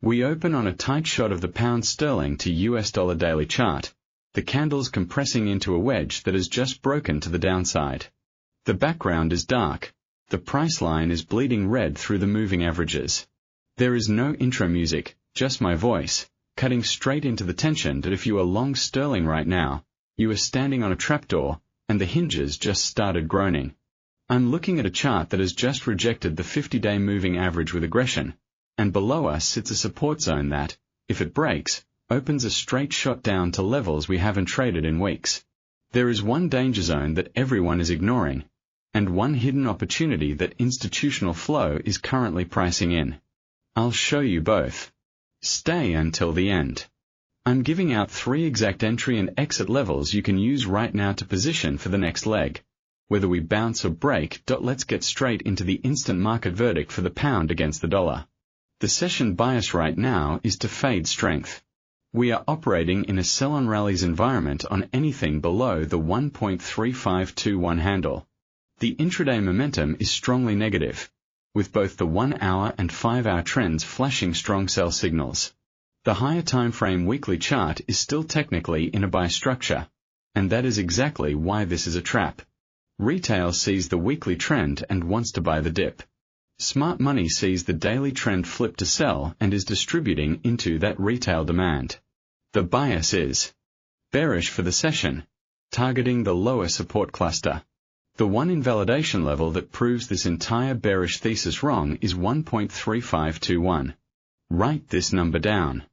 We open on a tight shot of the pound sterling to US dollar daily chart, the candles compressing into a wedge that has just broken to the downside. The background is dark. The price line is bleeding red through the moving averages. There is no intro music, just my voice, cutting straight into the tension that if you are long sterling right now, you are standing on a trapdoor, and the hinges just started groaning. I'm looking at a chart that has just rejected the 50-day moving average with aggression, and below us sits a support zone that, if it breaks, opens a straight shot down to levels we haven't traded in weeks. There is one danger zone that everyone is ignoring, and one hidden opportunity that institutional flow is currently pricing in. I'll show you both. Stay until the end. I'm giving out 3 exact entry and exit levels you can use right now to position for the next leg. Whether we bounce or break, let's get straight into the instant market verdict for the pound against the dollar. The session bias right now is to fade strength. We are operating in a sell-on rallies environment on anything below the 1.3521 handle. The intraday momentum is strongly negative, with both the 1-hour and 5-hour trends flashing strong sell signals. The higher time frame weekly chart is still technically in a buy structure, and that is exactly why this is a trap. Retail sees the weekly trend and wants to buy the dip. Smart money sees the daily trend flip to sell and is distributing into that retail demand. The bias is bearish for the session, targeting the lower support cluster. The one invalidation level that proves this entire bearish thesis wrong is 1.3521. Write this number down.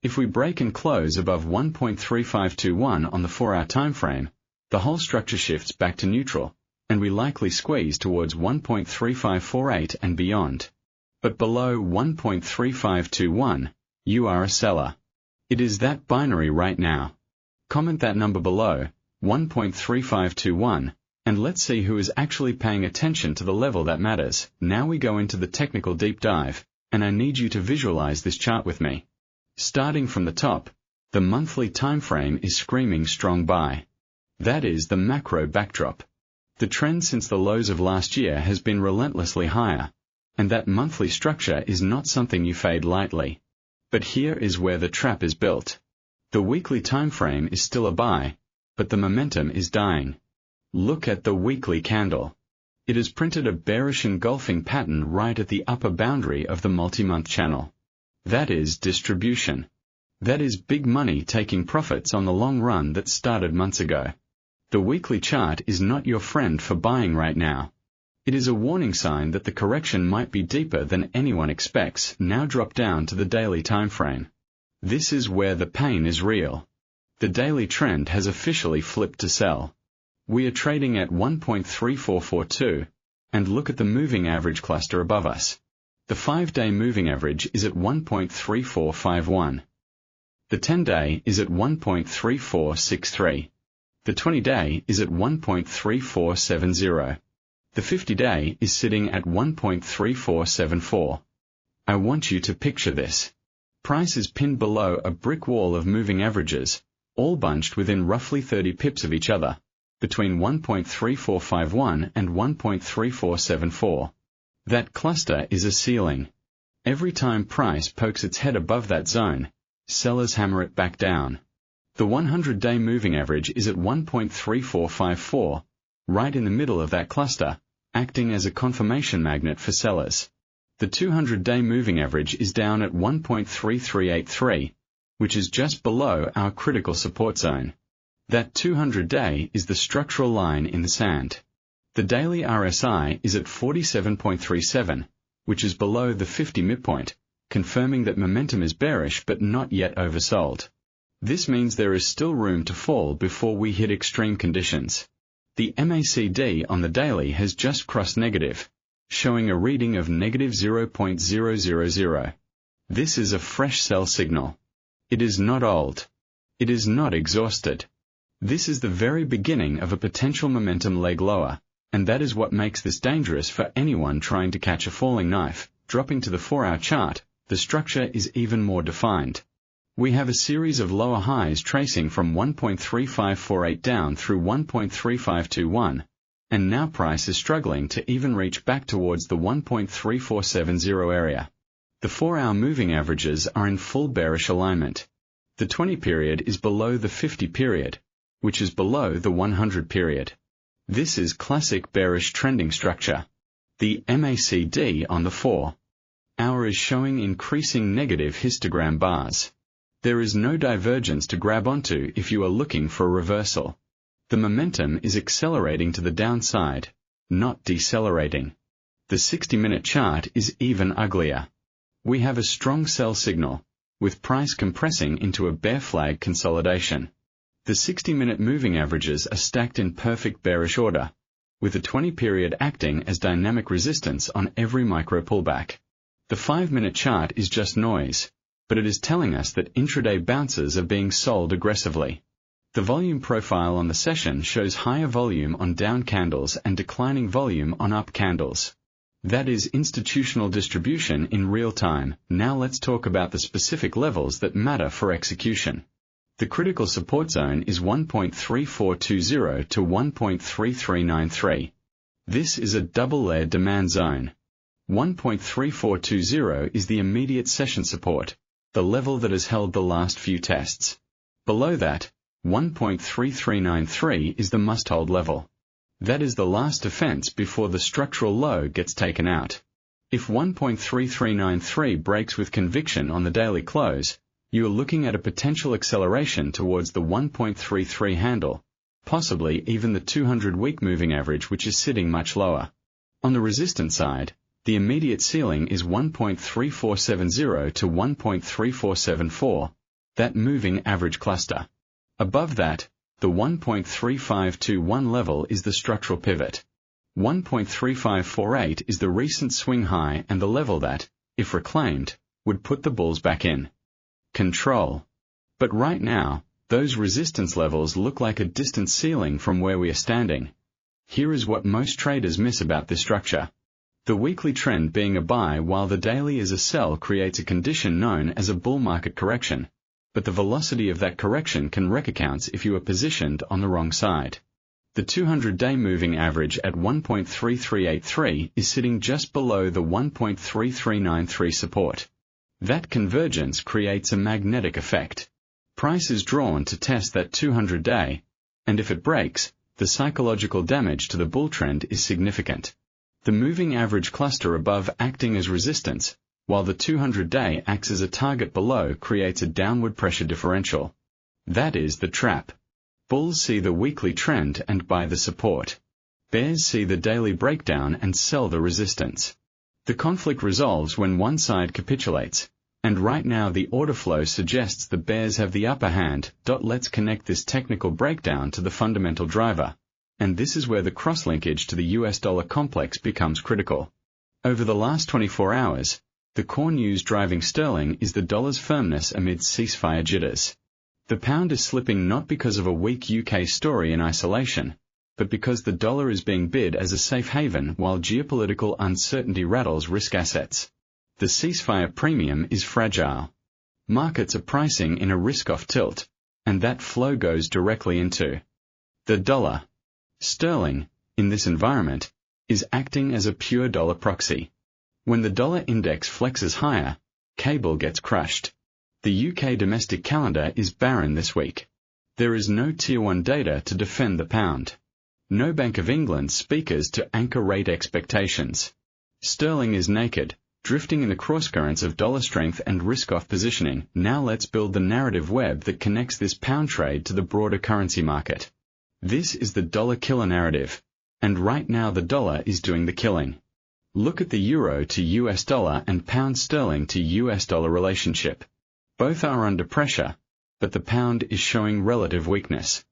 If we break and close above 1.3521 on the 4-hour time frame, the whole structure shifts back to neutral, and we likely squeeze towards 1.3548 and beyond. But below 1.3521, you are a seller. It is that binary right now. Comment that number below, 1.3521, and let's see who is actually paying attention to the level that matters. Now we go into the technical deep dive, and I need you to visualize this chart with me. Starting from the top, the monthly time frame is screaming strong buy. That is the macro backdrop. The trend since the lows of last year has been relentlessly higher, and that monthly structure is not something you fade lightly. But here is where the trap is built. The weekly time frame is still a buy, but the momentum is dying. Look at the weekly candle. It has printed a bearish engulfing pattern right at the upper boundary of the multi-month channel. That is distribution. That is big money taking profits on the long run that started months ago. The weekly chart is not your friend for buying right now. It is a warning sign that the correction might be deeper than anyone expects. Now drop down to the daily time frame. This is where the pain is real. The daily trend has officially flipped to sell. We are trading at 1.3442, and look at the moving average cluster above us. The 5-day moving average is at 1.3451. The 10-day is at 1.3463. The 20-day is at 1.3470. The 50-day is sitting at 1.3474. I want you to picture this. Price is pinned below a brick wall of moving averages, all bunched within roughly 30 pips of each other, between 1.3451 and 1.3474. That cluster is a ceiling. Every time price pokes its head above that zone, sellers hammer it back down. The 100-day moving average is at 1.3454, right in the middle of that cluster, acting as a confirmation magnet for sellers. The 200-day moving average is down at 1.3383, which is just below our critical support zone. That 200-day is the structural line in the sand. The daily RSI is at 47.37, which is below the 50 midpoint, confirming that momentum is bearish but not yet oversold. This means there is still room to fall before we hit extreme conditions. The MACD on the daily has just crossed negative, showing a reading of negative 0.000. This is a fresh sell signal. It is not old. It is not exhausted. This is the very beginning of a potential momentum leg lower, and that is what makes this dangerous for anyone trying to catch a falling knife. Dropping to the 4-hour chart, the structure is even more defined. We have a series of lower highs tracing from 1.3548 down through 1.3521, and now price is struggling to even reach back towards the 1.3470 area. The 4-hour moving averages are in full bearish alignment. The 20 period is below the 50 period, which is below the 100 period. This is classic bearish trending structure. The MACD on the 4-hour is showing increasing negative histogram bars. There is no divergence to grab onto if you are looking for a reversal. The momentum is accelerating to the downside, not decelerating. The 60-minute chart is even uglier. We have a strong sell signal, with price compressing into a bear flag consolidation. The 60-minute moving averages are stacked in perfect bearish order, with the 20 period acting as dynamic resistance on every micro pullback. The 5-minute chart is just noise, but it is telling us that intraday bounces are being sold aggressively. The volume profile on the session shows higher volume on down candles and declining volume on up candles. That is institutional distribution in real time. Now let's talk about the specific levels that matter for execution. The critical support zone is 1.3420 to 1.3393. This is a double-layer demand zone. 1.3420 is the immediate session support, the level that has held the last few tests. Below that, 1.3393 is the must-hold level. That is the last defense before the structural low gets taken out. If 1.3393 breaks with conviction on the daily close, you are looking at a potential acceleration towards the 1.33 handle, possibly even the 200-week moving average, which is sitting much lower. On the resistance side, the immediate ceiling is 1.3470 to 1.3474, that moving average cluster. Above that, the 1.3521 level is the structural pivot. 1.3548 is the recent swing high and the level that, if reclaimed, would put the bulls back in control. But right now, those resistance levels look like a distant ceiling from where we are standing. Here is what most traders miss about this structure. The weekly trend being a buy while the daily is a sell creates a condition known as a bull market correction. But the velocity of that correction can wreck accounts if you are positioned on the wrong side. The 200-day moving average at 1.3383 is sitting just below the 1.3393 support. That convergence creates a magnetic effect. Price is drawn to test that 200-day, and if it breaks, the psychological damage to the bull trend is significant. The moving average cluster above acting as resistance, while the 200-day acts as a target below, creates a downward pressure differential. That is the trap. Bulls see the weekly trend and buy the support. Bears see the daily breakdown and sell the resistance. The conflict resolves when one side capitulates, and right now the order flow suggests the bears have the upper hand. Let's connect this technical breakdown to the fundamental driver, and this is where the cross-linkage to the US dollar complex becomes critical. Over the last 24 hours, the core news driving sterling is the dollar's firmness amid ceasefire jitters. The pound is slipping not because of a weak UK story in isolation, but because the dollar is being bid as a safe haven while geopolitical uncertainty rattles risk assets. The ceasefire premium is fragile. Markets are pricing in a risk-off tilt, and that flow goes directly into the dollar. Sterling, in this environment, is acting as a pure dollar proxy. When the dollar index flexes higher, cable gets crushed. The UK domestic calendar is barren this week. There is no Tier 1 data to defend the pound. No Bank of England speakers to anchor rate expectations. Sterling is naked, drifting in the crosscurrents of dollar strength and risk-off positioning. Now let's build the narrative web that connects this pound trade to the broader currency market. This is the dollar killer narrative, and right now the dollar is doing the killing. Look at the euro to US dollar and pound sterling to US dollar relationship. Both are under pressure, but the pound is showing relative weakness.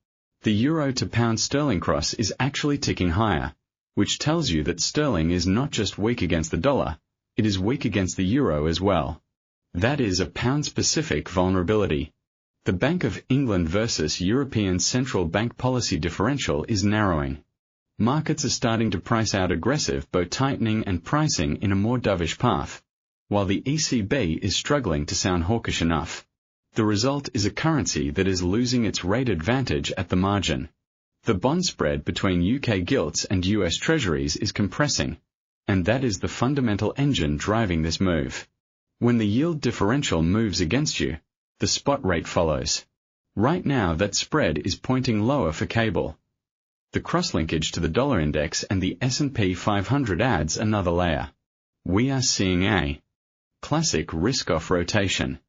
The euro to pound sterling cross is actually ticking higher, which tells you that sterling is not just weak against the dollar, it is weak against the euro as well. That is a pound-specific vulnerability. The Bank of England versus European Central Bank policy differential is narrowing. Markets are starting to price out aggressive both tightening and pricing in a more dovish path, while the ECB is struggling to sound hawkish enough. The result is a currency that is losing its rate advantage at the margin. The bond spread between UK gilts and US Treasuries is compressing, and that is the fundamental engine driving this move. When the yield differential moves against you, the spot rate follows. Right now that spread is pointing lower for cable. The cross-linkage to the dollar index and the S&P 500 adds another layer. We are seeing a classic risk-off rotation.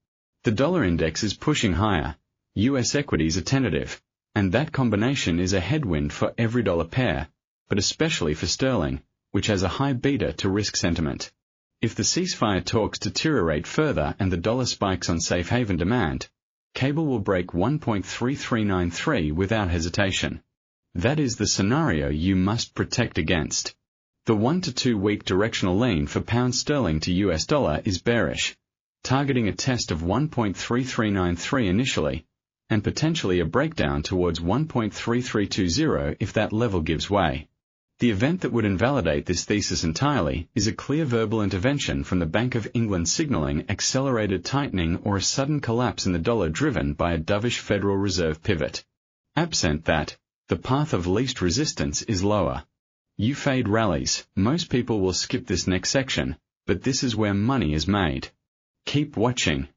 The dollar index is pushing higher, US equities are tentative, and that combination is a headwind for every dollar pair, but especially for sterling, which has a high beta to risk sentiment. If the ceasefire talks deteriorate further and the dollar spikes on safe haven demand, cable will break 1.3393 without hesitation. That is the scenario you must protect against. The 1 to 2 week directional lean for pound sterling to US dollar is bearish, targeting a test of 1.3393 initially, and potentially a breakdown towards 1.3320 if that level gives way. The event that would invalidate this thesis entirely is a clear verbal intervention from the Bank of England signaling accelerated tightening or a sudden collapse in the dollar driven by a dovish Federal Reserve pivot. Absent that, the path of least resistance is lower. You fade rallies. Most people will skip this next section, but this is where money is made. Keep watching.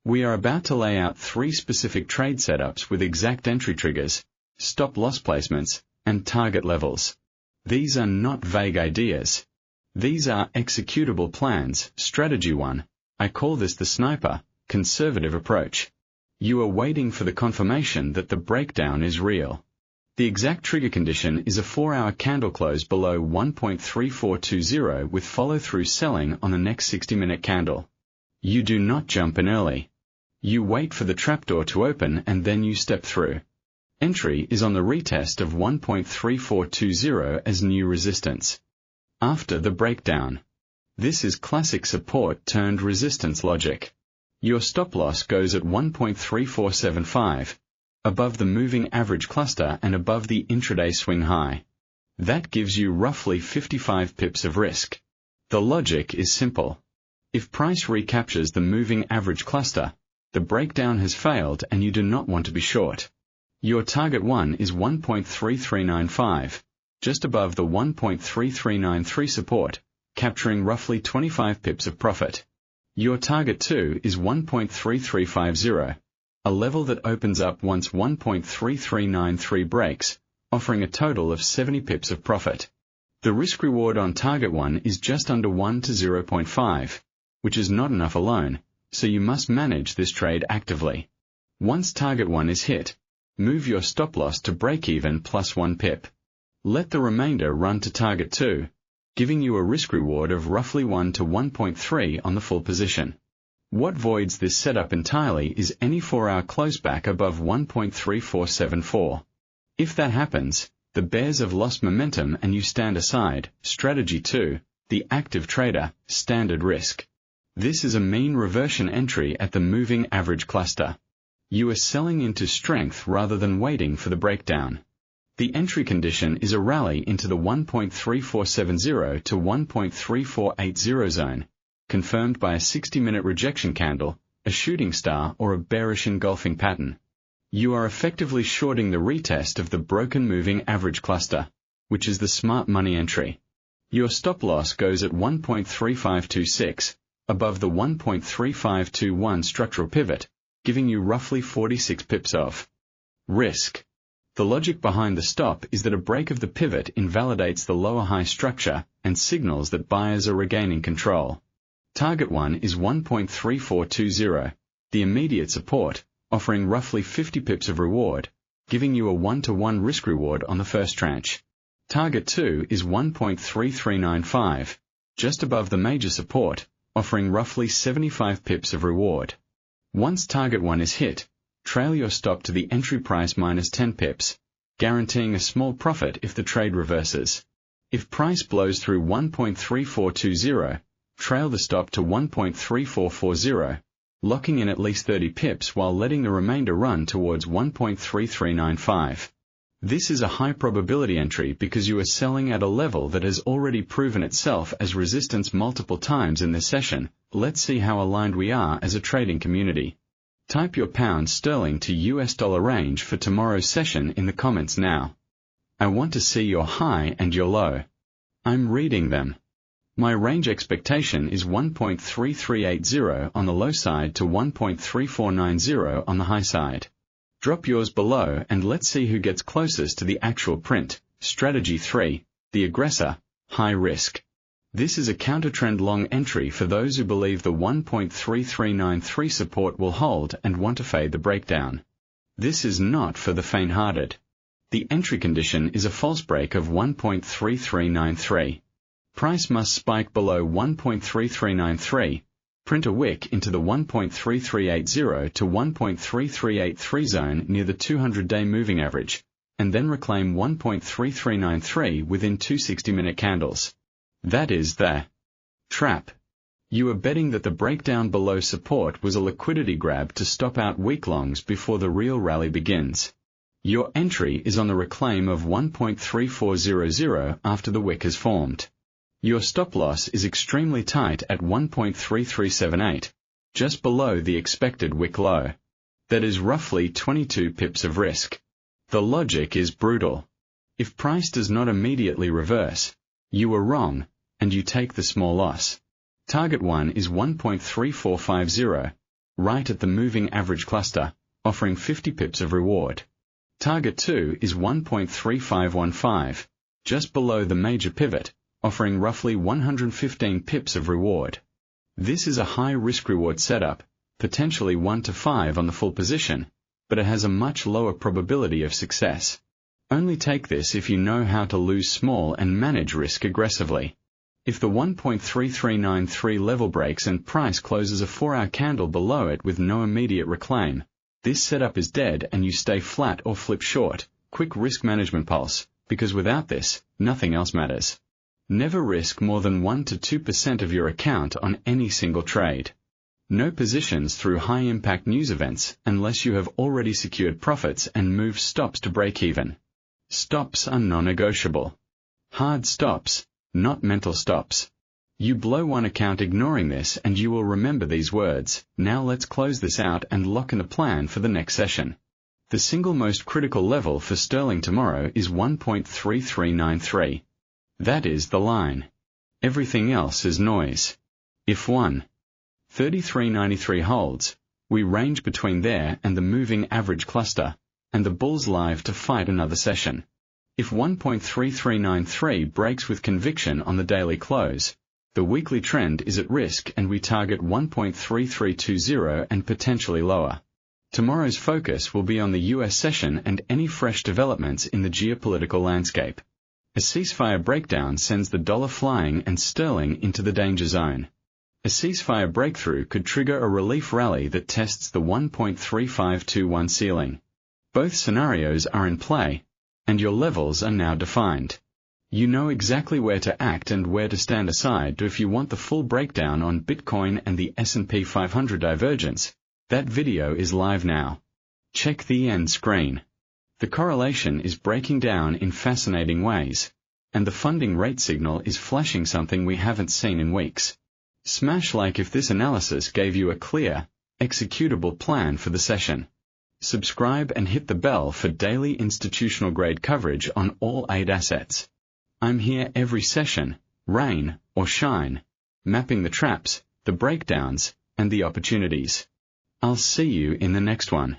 We are about to lay out 3 specific trade setups with exact entry triggers, stop-loss placements, and target levels. These are not vague ideas. These are executable plans. Strategy 1. I call this the sniper, conservative approach. You are waiting for the confirmation that the breakdown is real. The exact trigger condition is a 4-hour candle close below 1.3420 with follow-through selling on the next 60-minute candle. You do not jump in early. You wait for the trapdoor to open and then you step through. Entry is on the retest of 1.3420 as new resistance. After the breakdown. This is classic support turned resistance logic. Your stop loss goes at 1.3475, above the moving average cluster and above the intraday swing high. That gives you roughly 55 pips of risk. The logic is simple. If price recaptures the moving average cluster, the breakdown has failed and you do not want to be short. Your target 1 is 1.3395, just above the 1.3393 support, capturing roughly 25 pips of profit. Your target 2 is 1.3350, a level that opens up once 1.3393 breaks, offering a total of 70 pips of profit. The risk-reward on target 1 is just under 1 to 0.5, which is not enough alone, so you must manage this trade actively. Once target 1 is hit, move your stop-loss to break-even plus 1 pip. Let the remainder run to target 2, giving you a risk-reward of roughly 1 to 1.3 on the full position. What voids this setup entirely is any 4-hour closeback above 1.3474. If that happens, the bears have lost momentum and you stand aside. Strategy 2, the active trader, standard risk. This is a mean reversion entry at the moving average cluster. You are selling into strength rather than waiting for the breakdown. The entry condition is a rally into the 1.3470 to 1.3480 zone, confirmed by a 60-minute rejection candle, a shooting star or a bearish engulfing pattern. You are effectively shorting the retest of the broken moving average cluster, which is the smart money entry. Your stop loss goes at 1.3526, above the 1.3521 structural pivot, giving you roughly 46 pips of risk. The logic behind the stop is that a break of the pivot invalidates the lower high structure and signals that buyers are regaining control. Target 1 is 1.3420, the immediate support, offering roughly 50 pips of reward, giving you a 1-to-1 risk reward on the first tranche. Target 2 is 1.3395, just above the major support, offering roughly 75 pips of reward. Once target 1 is hit, trail your stop to the entry price minus 10 pips, guaranteeing a small profit if the trade reverses. If price blows through 1.3420, trail the stop to 1.3440, locking in at least 30 pips while letting the remainder run towards 1.3395. This is a high probability entry because you are selling at a level that has already proven itself as resistance multiple times in this session. Let's see how aligned we are as a trading community. Type your pound sterling to US dollar range for tomorrow's session in the comments now. I want to see your high and your low. I'm reading them. My range expectation is 1.3380 on the low side to 1.3490 on the high side. Drop yours below and let's see who gets closest to the actual print. Strategy 3, the Aggressor, high risk. This is a counter-trend long entry for those who believe the 1.3393 support will hold and want to fade the breakdown. This is not for the faint-hearted. The entry condition is a false break of 1.3393. Price must spike below 1.3393, print a wick into the 1.3380 to 1.3383 zone near the 200-day moving average, and then reclaim 1.3393 within two 60-minute candles. That is the trap. You are betting that the breakdown below support was a liquidity grab to stop out weak longs before the real rally begins. Your entry is on the reclaim of 1.3400 after the wick has formed. Your stop loss is extremely tight at 1.3378, just below the expected wick low. That is roughly 22 pips of risk. The logic is brutal. If price does not immediately reverse, you are wrong, and you take the small loss. Target 1 is 1.3450, right at the moving average cluster, offering 50 pips of reward. Target 2 is 1.3515, just below the major pivot, offering roughly 115 pips of reward. This is a high risk-reward setup, potentially 1 to 5 on the full position, but it has a much lower probability of success. Only take this if you know how to lose small and manage risk aggressively. If the 1.3393 level breaks and price closes a 4-hour candle below it with no immediate reclaim, this setup is dead and you stay flat or flip short. Quick risk management pulse, because without this, nothing else matters. Never risk more than 1 to 2% of your account on any single trade. No positions through high-impact news events unless you have already secured profits and moved stops to break even. Stops are non-negotiable. Hard stops, not mental stops. You blow one account ignoring this and you will remember these words. Now let's close this out and lock in a plan for the next session. The single most critical level for sterling tomorrow is 1.3393. That is the line. Everything else is noise. If 1.3393 holds, we range between there and the moving average cluster, and the bulls live to fight another session. If 1.3393 breaks with conviction on the daily close, the weekly trend is at risk and we target 1.3320 and potentially lower. Tomorrow's focus will be on the US session and any fresh developments in the geopolitical landscape. A ceasefire breakdown sends the dollar flying and sterling into the danger zone. A ceasefire breakthrough could trigger a relief rally that tests the 1.3521 ceiling. Both scenarios are in play, and your levels are now defined. You know exactly where to act and where to stand aside if you want the full breakdown on Bitcoin and the S&P 500 divergence. That video is live now. Check the end screen. The correlation is breaking down in fascinating ways, and the funding rate signal is flashing something we haven't seen in weeks. Smash like if this analysis gave you a clear, executable plan for the session. Subscribe and hit the bell for daily institutional grade coverage on all 8 assets. I'm here every session, rain or shine, mapping the traps, the breakdowns, and the opportunities. I'll see you in the next one.